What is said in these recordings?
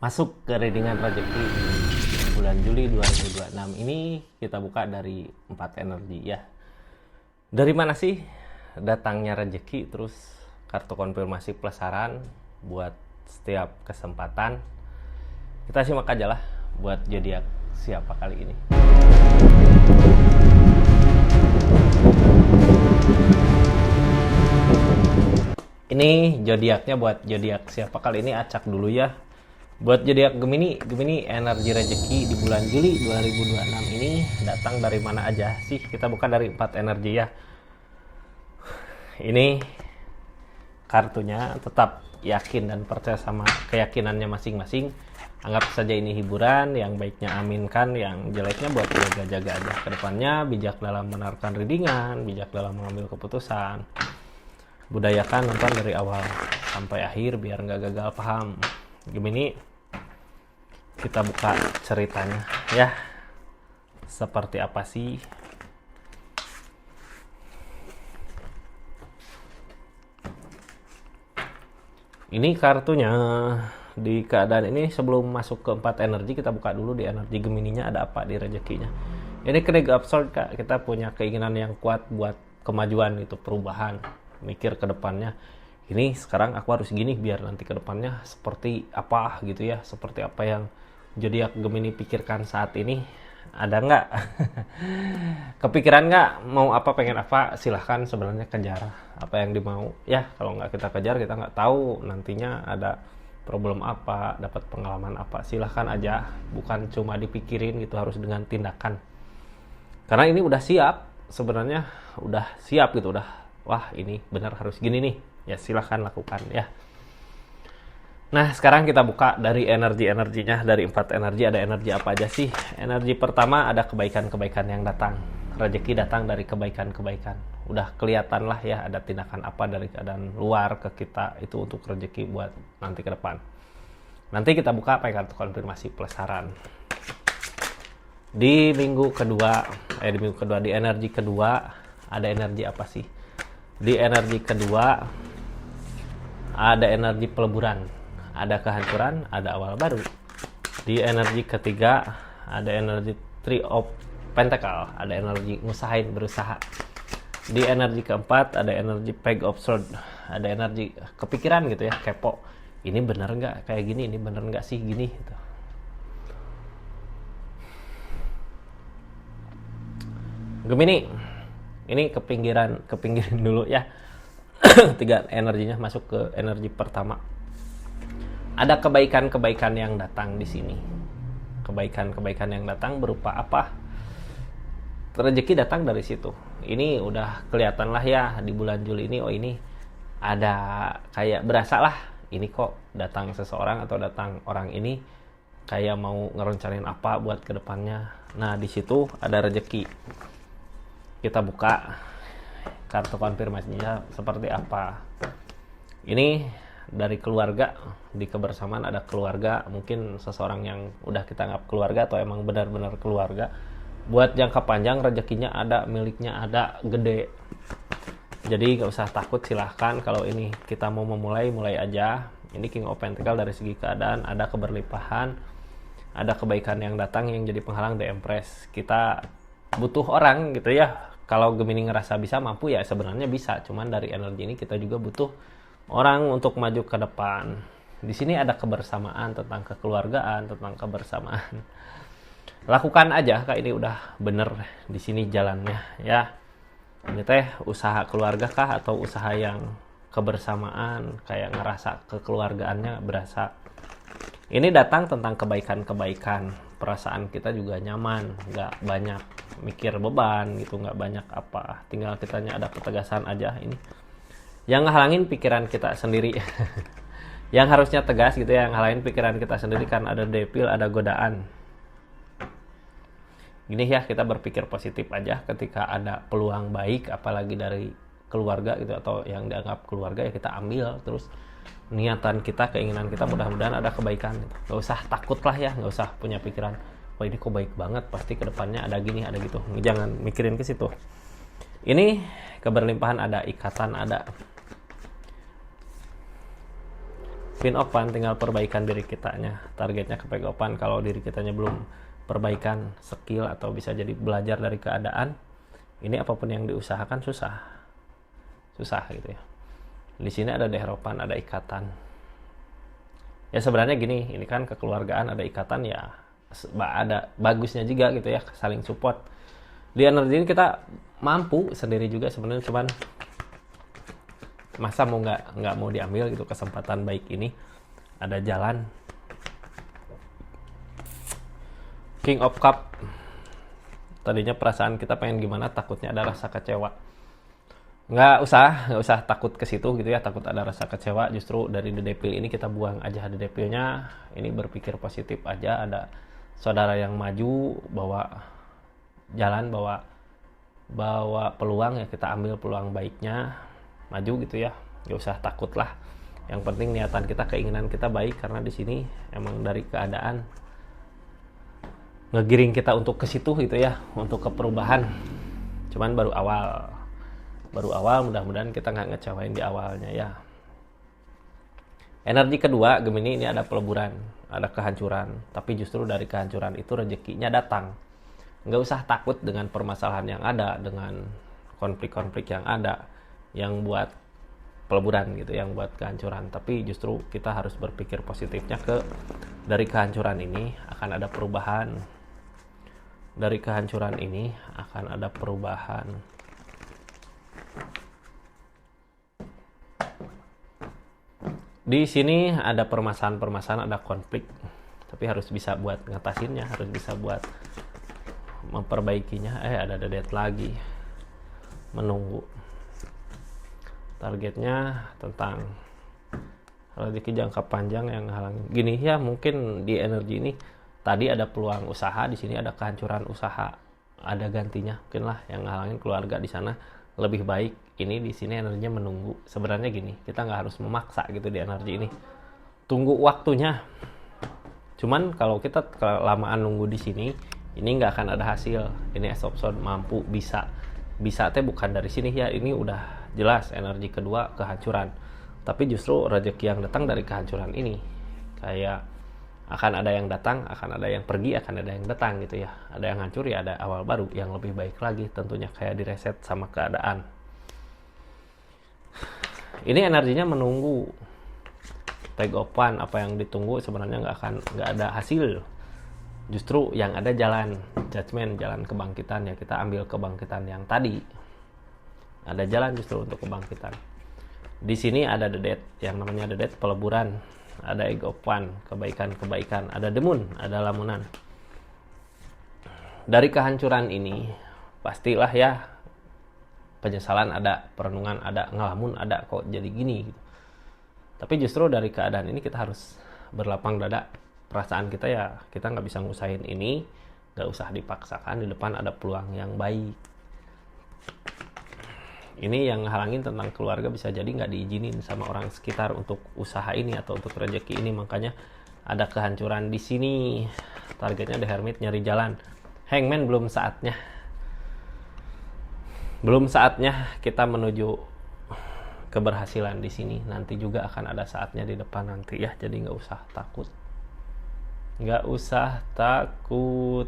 Masuk ke readingan rezeki di bulan Juli 2026 ini kita buka dari 4 energi ya. Dari mana sih datangnya rezeki, terus kartu konfirmasi plus saran buat setiap kesempatan. Kita simak aja lah buat zodiak siapa kali ini. Ini zodiaknya buat zodiak siapa kali ini, acak dulu ya. Buat zodiak Gemini, energi rezeki di bulan Juli 2026 ini datang dari mana aja sih? Kita buka dari 4 energi ya. Ini kartunya tetap yakin dan percaya sama keyakinannya masing-masing. Anggap saja ini hiburan, yang baiknya aminkan, yang jeleknya buat jaga-jaga aja ke depannya. Bijak dalam menaruhkan readingan, bijak dalam mengambil keputusan. Budayakan nonton dari awal sampai akhir biar nggak gagal paham. Gemini, kita buka ceritanya ya. Seperti apa sih? Ini kartunya di keadaan ini. Sebelum masuk ke 4 energi, kita buka dulu di energi Gemininya ada apa di rezekinya. Ini King of Swords, Kak. Kita punya keinginan yang kuat buat kemajuan, itu perubahan, mikir ke depannya. Ini sekarang aku harus gini biar nanti ke depannya seperti apa gitu ya. Seperti apa yang zodiak Gemini pikirkan saat ini. Ada nggak? Kepikiran nggak mau apa, pengen apa? Silahkan sebenarnya kejar apa yang dimau ya. Kalau nggak kita kejar, kita nggak tahu nantinya ada problem apa, dapat pengalaman apa. Silahkan aja, bukan cuma dipikirin gitu, harus dengan tindakan. Karena ini udah siap, sebenarnya udah siap gitu, udah wah ini benar harus gini nih ya, silahkan lakukan ya. Nah, sekarang kita buka dari energi-energinya. Dari 4 energi ada energi apa aja sih? Energi pertama ada kebaikan-kebaikan yang datang. Rezeki datang dari kebaikan-kebaikan. Udah kelihatan lah ya, ada tindakan apa dari keadaan luar ke kita, itu untuk rezeki buat nanti ke depan. Nanti kita buka pakai kartu konfirmasi plus saran. Di minggu kedua, di energi kedua ada energi apa sih? Di energi kedua ada energi peleburan, ada kehancuran, ada awal baru. Di energi ketiga ada energi Three of Pentacle, ada energi ngusahain, berusaha. Di energi keempat ada energi Page of Swords, ada energi kepikiran gitu ya, kepo. Ini bener nggak kayak gini, ini bener nggak sih gini gitu. Gemini, ini kepinggiran dulu ya. 3 energinya masuk ke energi pertama. Ada kebaikan-kebaikan yang datang di sini. Kebaikan-kebaikan yang datang berupa apa? Rezeki datang dari situ. Ini udah kelihatan lah ya di bulan Juli ini. Oh, ini ada kayak berasa lah. Ini kok datang seseorang atau datang orang ini kayak mau ngerencanain apa buat kedepannya. Nah, di situ ada rezeki. Kita buka kartu konfirmasinya seperti apa. Ini dari keluarga, di kebersamaan ada keluarga, mungkin seseorang yang udah kita anggap keluarga atau emang benar-benar keluarga. Buat jangka panjang rezekinya ada, miliknya ada, gede. Jadi gak usah takut, silahkan. Kalau ini kita mau memulai, mulai aja. Ini King of Pentacle, dari segi keadaan ada keberlimpahan, ada kebaikan yang datang yang jadi penghalang The Empress. Kita butuh orang gitu ya. Kalau Gemini ngerasa bisa, mampu ya, sebenarnya bisa. Cuman dari energi ini kita juga butuh orang untuk maju ke depan. Di sini ada kebersamaan, tentang kekeluargaan, tentang kebersamaan. Lakukan aja, Kak, ini udah bener di sini jalannya ya. Ini teh usaha keluarga kah atau usaha yang kebersamaan, kayak ngerasa kekeluargaannya berasa. Ini datang tentang kebaikan-kebaikan. Perasaan kita juga nyaman, nggak banyak mikir beban gitu, nggak banyak apa. Tinggal kitanya ada ketegasan aja ini. Yang ngehalangin pikiran kita sendiri. Yang harusnya tegas gitu ya, yang ngehalangin pikiran kita sendiri kan ada devil, ada godaan. Gini ya, kita berpikir positif aja ketika ada peluang baik, apalagi dari keluarga gitu atau yang dianggap keluarga, ya kita ambil. Terus niatan kita, keinginan kita, mudah-mudahan ada kebaikan gitu. Gak usah takut lah ya, gak usah punya pikiran wah ini kok baik banget, pasti kedepannya ada gini, ada gitu. Jangan mikirin ke situ. Ini keberlimpahan ada, ikatan ada. pin open, tinggal perbaikan diri kitanya. Targetnya ke open. Kalau diri kitanya belum perbaikan skill atau bisa jadi belajar dari keadaan, ini apapun yang diusahakan susah gitu ya. Di sini ada dehropan, ada ikatan. Ya sebenarnya gini, ini kan kekeluargaan, ada ikatan ya, ada bagusnya juga gitu ya, saling support. Di energi ini kita mampu sendiri juga sebenarnya, cuman masa mau nggak mau diambil gitu kesempatan baik ini. Ada jalan. King of Cup. Tadinya perasaan kita pengen gimana, takutnya ada rasa kecewa. Nggak usah takut ke situ gitu ya, takut ada rasa kecewa. Justru dari The Devil ini kita buang aja The Devil-nya. Ini berpikir positif aja. Ada saudara yang maju, bawa jalan, bawa peluang ya, kita ambil peluang baiknya, maju gitu ya. Nggak usah takut lah. Yang penting niatan kita, keinginan kita baik, karena di sini emang dari keadaan ngegiring kita untuk ke situ gitu ya, untuk ke perubahan. Cuman baru awal, mudah-mudahan kita nggak ngecewain di awalnya ya. Energi kedua Gemini ini ada peleburan, ada kehancuran, tapi justru dari kehancuran itu rezekinya datang. Nggak usah takut dengan permasalahan yang ada, dengan konflik-konflik yang ada, yang buat peleburan gitu, yang buat kehancuran. Tapi justru kita harus berpikir positifnya, dari kehancuran ini akan ada perubahan. Dari kehancuran ini akan ada perubahan. Di sini ada permasalahan-permasalahan, ada konflik, tapi harus bisa buat ngatasinnya, harus bisa buat memperbaikinya. Ada deadline lagi, menunggu. Targetnya tentang rezeki jangka panjang yang halangi. Gini ya, mungkin di energi ini tadi ada peluang usaha, di sini ada kehancuran usaha, ada gantinya mungkin lah yang ngalangin. Keluarga di sana lebih baik, ini di sini energinya menunggu. Sebenarnya gini, kita nggak harus memaksa gitu di energi ini, tunggu waktunya. Cuman kalau kita kelamaan nunggu di sini, ini nggak akan ada hasil. Ini Esopson mampu bisa teh bukan dari sini ya, ini udah jelas energi kedua kehancuran. Tapi justru rezeki yang datang dari kehancuran ini, kayak akan ada yang datang, akan ada yang pergi, akan ada yang datang gitu ya. Ada yang hancur ya, ada awal baru yang lebih baik lagi, tentunya kayak direset sama keadaan. Ini energinya menunggu. Take open, apa yang ditunggu sebenarnya nggak ada hasil. Justru yang ada jalan judgment, jalan kebangkitan ya. Kita ambil kebangkitan yang tadi. Ada jalan justru untuk kebangkitan. Di sini ada the death, yang namanya the death, peleburan. Ada ego pan, kebaikan, ada demun, ada lamunan. Dari kehancuran ini pastilah ya penyesalan ada, perenungan ada, ngelamun ada, kok jadi gini gitu. Tapi justru dari keadaan ini kita harus berlapang dada. Perasaan kita ya, kita nggak bisa ngusahin ini, nggak usah dipaksakan. Di depan ada peluang yang baik. Ini yang halangin tentang keluarga, bisa jadi nggak diizinin sama orang sekitar untuk usaha ini atau untuk rezeki ini. Makanya ada kehancuran di sini. Targetnya The Hermit, nyari jalan. Hangman, belum saatnya kita menuju keberhasilan di sini. Nanti juga akan ada saatnya di depan nanti ya. Jadi nggak usah takut.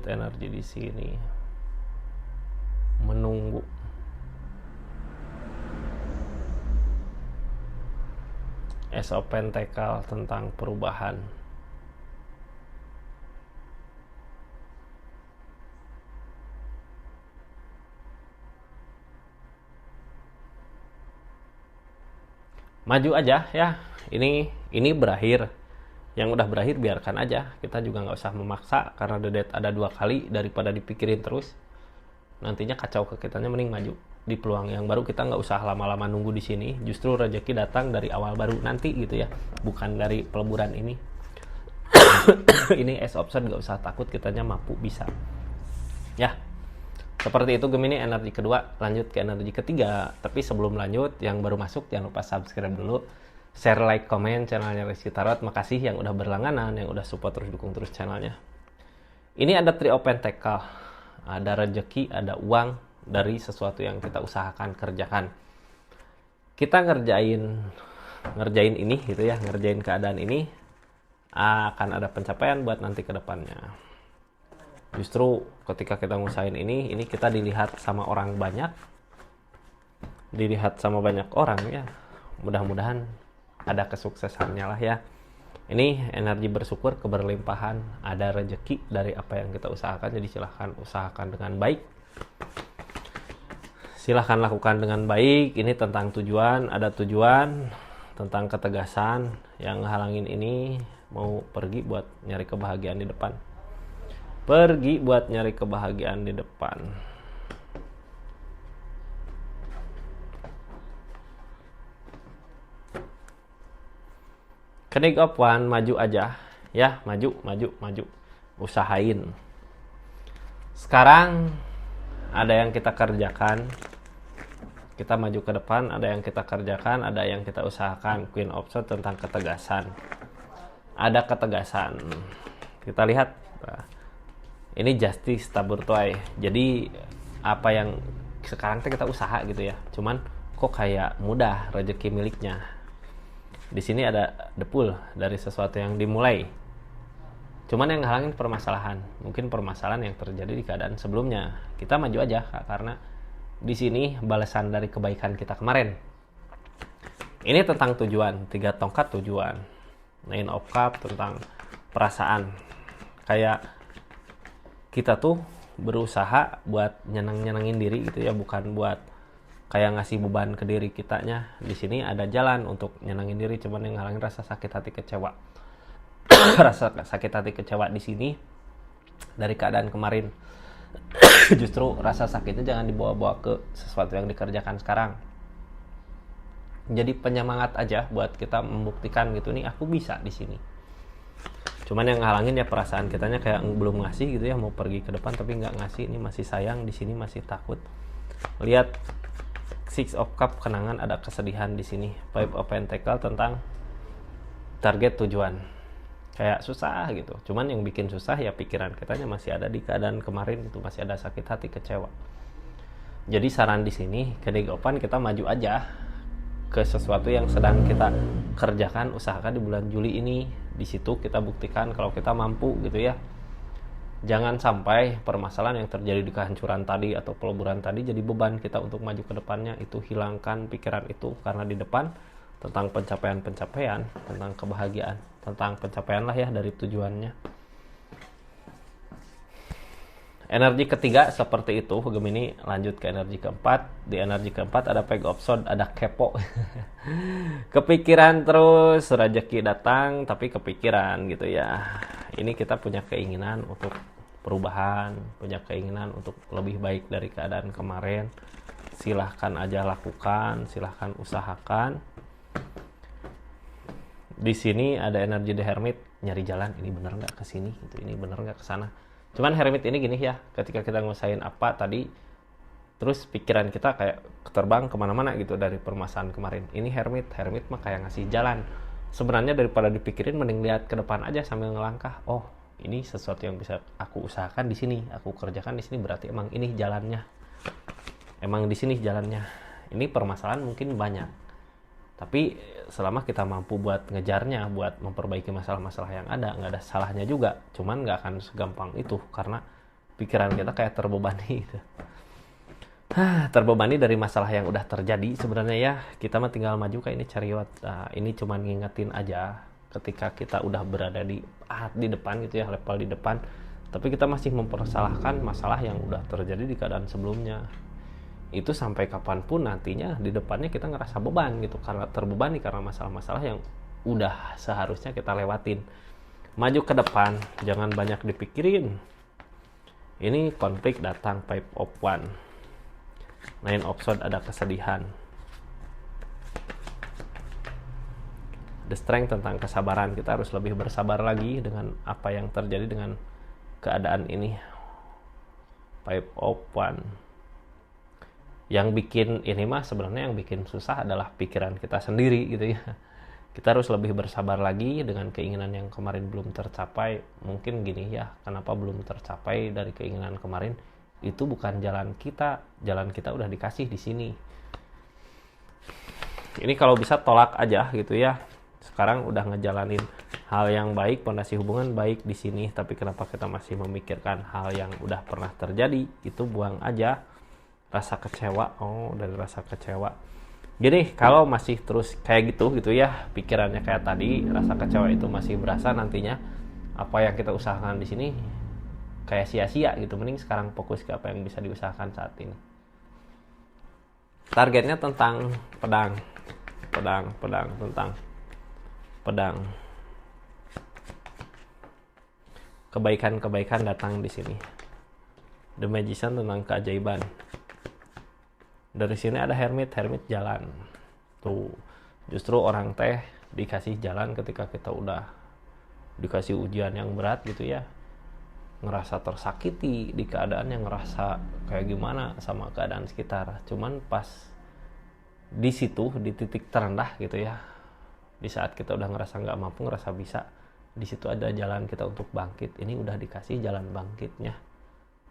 Energi di sini menunggu. Ace of Pentacle tentang perubahan. Maju aja ya. Ini berakhir. Yang udah berakhir biarkan aja. Kita juga nggak usah memaksa, karena the death ada 2 kali, daripada dipikirin terus. Nantinya kacau ke kitanya, mending maju di peluang yang baru. Kita nggak usah lama-lama nunggu di sini. Justru rezeki datang dari awal baru nanti gitu ya, bukan dari peleburan ini. Ini Ace of Swords, nggak usah takut, kitanya mampu bisa ya. Seperti itu Gemini energi kedua. Lanjut ke energi ketiga. Tapi sebelum lanjut, yang baru masuk jangan lupa subscribe dulu, share, like, komen channelnya Rizky Tarot. Makasih yang udah berlangganan, yang udah support terus, dukung terus channelnya. Ini ada Three of Pentacle, ada rezeki, ada uang dari sesuatu yang kita usahakan, kerjakan. Kita ngerjain ngerjain ini gitu ya, ngerjain keadaan ini, akan ada pencapaian buat nanti ke depannya. Justru ketika kita ngusahain ini kita dilihat sama orang banyak, dilihat sama banyak orang ya, mudah-mudahan ada kesuksesannya lah ya. Ini energi bersyukur, keberlimpahan, ada rezeki dari apa yang kita usahakan. Jadi silahkan usahakan dengan baik, silahkan lakukan dengan baik. Ini tentang tujuan, ada tujuan, tentang ketegasan. Yang halangin ini mau pergi buat nyari kebahagiaan di depan, pergi buat nyari kebahagiaan di depan. Kenig of One, maju aja ya, maju, usahain. Sekarang ada yang kita kerjakan, kita maju ke depan, ada yang kita kerjakan, ada yang kita usahakan. Queen of Swords tentang ketegasan, ada ketegasan. Kita lihat, ini justice taburtoy. Jadi apa yang sekarang kita usaha gitu ya, cuman kok kayak mudah rezeki miliknya. Di sini ada the pull dari sesuatu yang dimulai. Cuman yang halangin permasalahan, mungkin permasalahan yang terjadi di keadaan sebelumnya. Kita maju aja, Kak, karena di sini balasan dari kebaikan kita kemarin. Ini tentang tujuan, 3 tongkat tujuan. Nine of Cups tentang perasaan. Kayak kita tuh berusaha buat nyenengin diri gitu ya, bukan buat kayak ngasih beban ke diri kitanya. Di sini ada jalan untuk nyenengin diri, cuman yang ngalangin rasa sakit hati kecewa. Rasa sakit hati kecewa di sini dari keadaan kemarin. Justru rasa sakitnya jangan dibawa-bawa ke sesuatu yang dikerjakan sekarang. Jadi penyemangat aja buat kita membuktikan gitu, nih aku bisa di sini. Cuman yang ngalangin ya perasaan kitanya kayak belum ngasih gitu ya, mau pergi ke depan tapi nggak ngasih. Ini masih sayang, di sini masih takut. Lihat Six of Cups, kenangan, ada kesedihan di sini. Five of Pentacles tentang target tujuan. Kayak susah gitu. Cuman yang bikin susah ya pikiran kitanya masih ada di keadaan kemarin itu, masih ada sakit hati, kecewa. Jadi saran di sini, kedegapan kita maju aja ke sesuatu yang sedang kita kerjakan, usahakan di bulan Juli ini. Di situ kita buktikan kalau kita mampu gitu ya. Jangan sampai permasalahan yang terjadi di kehancuran tadi atau peleburan tadi jadi beban kita untuk maju ke depannya. Itu hilangkan pikiran itu, karena di depan tentang pencapaian-pencapaian, tentang kebahagiaan, tentang pencapaian lah ya dari tujuannya. Energi ketiga seperti itu, Gemini. Lanjut ke energi keempat. Di energi keempat ada Page of Swords, ada kepo. Kepikiran terus, rezeki datang tapi kepikiran gitu ya. Ini kita punya keinginan untuk perubahan, punya keinginan untuk lebih baik dari keadaan kemarin. Silahkan aja lakukan, silahkan usahakan. Di sini ada energi The Hermit, nyari jalan, ini bener nggak ke sini, itu ini bener nggak ke sana. Cuman Hermit ini gini ya, ketika kita ngusahain apa tadi, terus pikiran kita kayak terbang kemana-mana gitu dari permasalahan kemarin. Ini Hermit mah kayak ngasih jalan. Sebenarnya daripada dipikirin, mending lihat ke depan aja sambil ngelangkah. Oh, ini sesuatu yang bisa aku usahakan di sini, aku kerjakan di sini, berarti emang ini jalannya. Emang di sini jalannya. Ini permasalahan mungkin banyak, tapi selama kita mampu buat ngejarnya, buat memperbaiki masalah-masalah yang ada, nggak ada salahnya juga. Cuman nggak akan segampang itu, karena pikiran kita kayak terbebani gitu. Terbebani dari masalah yang udah terjadi. Sebenarnya ya, kita mah tinggal maju kayak ini Chariot. Nah, ini cuman ngingetin aja ketika kita udah berada di depan gitu ya, level di depan, tapi kita masih mempersalahkan masalah yang udah terjadi di keadaan sebelumnya. Itu sampai kapanpun nantinya di depannya kita ngerasa beban gitu, karena terbebani karena masalah-masalah yang udah seharusnya kita lewatin. Maju ke depan, jangan banyak dipikirin. Ini konflik datang, Five of One. Nine of Swords, ada kesedihan. The Strength tentang kesabaran, kita harus lebih bersabar lagi dengan apa yang terjadi dengan keadaan ini. Five of One. Yang bikin ini mah sebenarnya yang bikin susah adalah pikiran kita sendiri gitu ya. Kita harus lebih bersabar lagi dengan keinginan yang kemarin belum tercapai. Mungkin gini ya, kenapa belum tercapai dari keinginan kemarin? Itu bukan jalan kita udah dikasih di sini. ini kalau bisa tolak aja gitu ya. Sekarang udah ngejalanin hal yang baik, pondasi hubungan baik di sini, tapi kenapa kita masih memikirkan hal yang udah pernah terjadi? Itu buang aja rasa kecewa. Oh, dari rasa kecewa. Jadi kalau masih terus kayak gitu ya, pikirannya kayak tadi, rasa kecewa itu masih berasa, nantinya apa yang kita usahakan di sini kayak sia-sia gitu. Mending sekarang fokus ke apa yang bisa diusahakan saat ini. Targetnya tentang pedang. Kebaikan datang di sini. The Magician tentang keajaiban. Dari sini ada Hermit jalan. Tuh, justru orang teh dikasih jalan ketika kita udah dikasih ujian yang berat gitu ya. Ngerasa tersakiti di keadaan yang ngerasa kayak gimana sama keadaan sekitar. Cuman pas di situ, di titik terendah gitu ya, di saat kita udah ngerasa nggak mampu, ngerasa bisa, di situ ada jalan kita untuk bangkit. Ini udah dikasih jalan bangkitnya.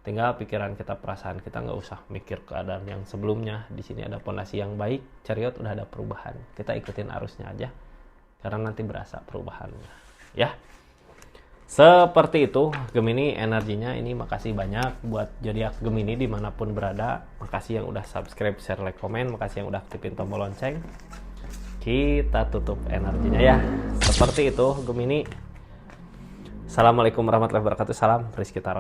Tinggal pikiran kita, perasaan kita, nggak usah mikir keadaan yang sebelumnya. Di sini ada pondasi yang baik, chariot udah ada perubahan. Kita ikutin arusnya aja, karena nanti berasa perubahannya. Ya, seperti itu Gemini energinya ini. Makasih banyak buat zodiak Gemini dimanapun berada. Makasih yang udah subscribe, share, like, komen. Makasih yang udah aktifin tombol lonceng. Kita tutup energinya ya. Seperti itu Gemini. Assalamualaikum warahmatullahi wabarakatuh. Salam Rizky Tarot.